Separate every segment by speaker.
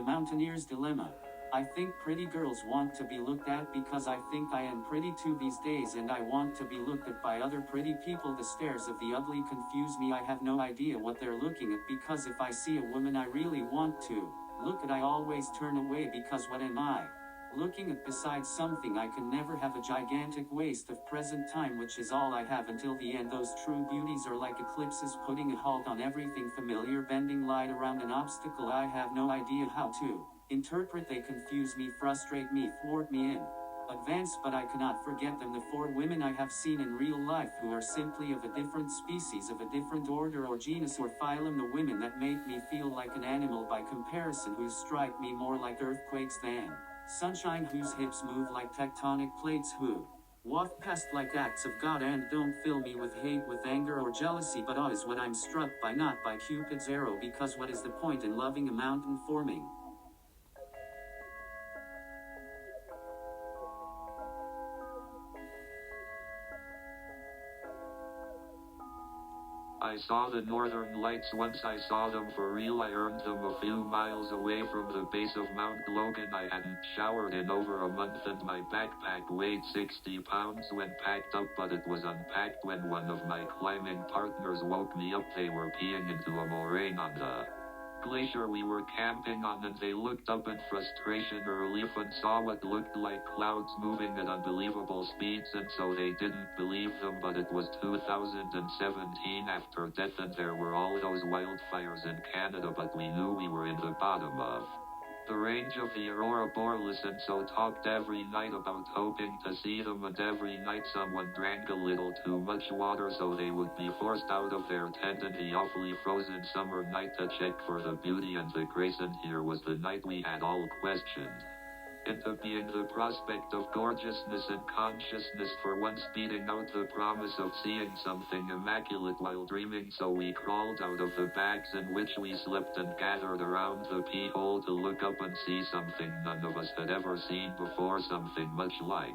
Speaker 1: Mountaineer's Dilemma. I think pretty girls want to be looked at because I think I am pretty too these days, and I want to be looked at by other pretty people. The stares of the ugly confuse me. I have no idea what they're looking at, because if I see a woman I really want to look at, I always turn away, because what am I looking at besides something I can never have? A gigantic waste of present time, which is all I have until the end. Those true beauties are like eclipses, putting a halt on everything familiar, bending light around an obstacle I have no idea how to interpret. They confuse me, frustrate me, thwart me in advance, but I cannot forget them. The 4 women I have seen in real life who are simply of a different species, of a different order or genus or phylum. The women that make me feel like an animal by comparison, who strike me more like earthquakes than sunshine, whose hips move like tectonic plates, who waft past like acts of God and don't fill me with hate, with anger or jealousy, but awe is what I'm struck by, not by Cupid's arrow. Because what is the point in loving a mountain forming?
Speaker 2: I saw the northern lights once. I saw them for real. I earned them a few miles away from the base of Mount Logan. I hadn't showered in over a month, and my backpack weighed 60 pounds when packed up, but it was unpacked when one of my climbing partners woke me up. They were peeing into a moraine on the glacier we were camping on, and they looked up in frustration or relief and saw what looked like clouds moving at unbelievable speeds, and so they didn't believe them. But it was 2017 after death, and there were all those wildfires in Canada, but we knew we were in the bottom of the range of the Aurora Borealis, and so talked every night about hoping to see them. And every night someone drank a little too much water, so they would be forced out of their tent in the awfully frozen summer night to check for the beauty and the grace. And here was the night we had all questioned into being, the prospect of gorgeousness and consciousness for once beating out the promise of seeing something immaculate while dreaming. So we crawled out of the bags in which we slept and gathered around the pee-hole to look up and see something none of us had ever seen before, something much like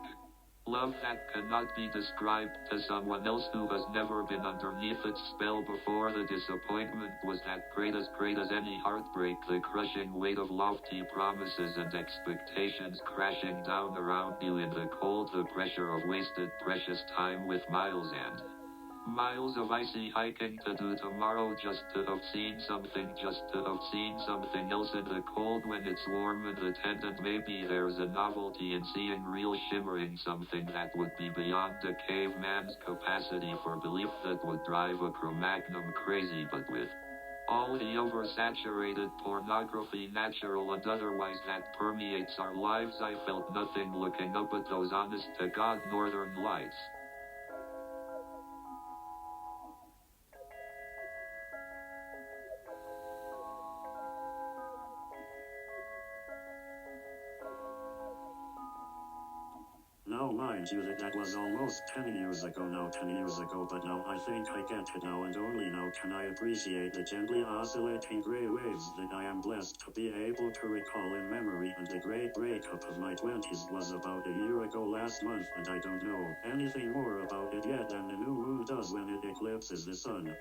Speaker 2: love that cannot be described to someone else who has never been underneath its spell before. The disappointment was that great as any heartbreak, the crushing weight of lofty promises and expectations crashing down around you in the cold, the pressure of wasted precious time with miles and miles of icy hiking to do tomorrow, just to have seen something, just to have seen something else in the cold when it's warm in the tent. And maybe there's a novelty in seeing real, shimmering something that would be beyond a caveman's capacity for belief, that would drive a Cro-Magnon crazy. But with all the oversaturated pornography, natural and otherwise, that permeates our lives, I felt nothing looking up at those honest-to-God northern lights.
Speaker 3: Now mind you that was almost 10 years ago now, 10 years ago, but now I think I get it now, and only now can I appreciate the gently oscillating gray waves that I am blessed to be able to recall in memory. And the great breakup of my 20s was about a year ago last month, and I don't know anything more about it yet than the new moon does when it eclipses the sun.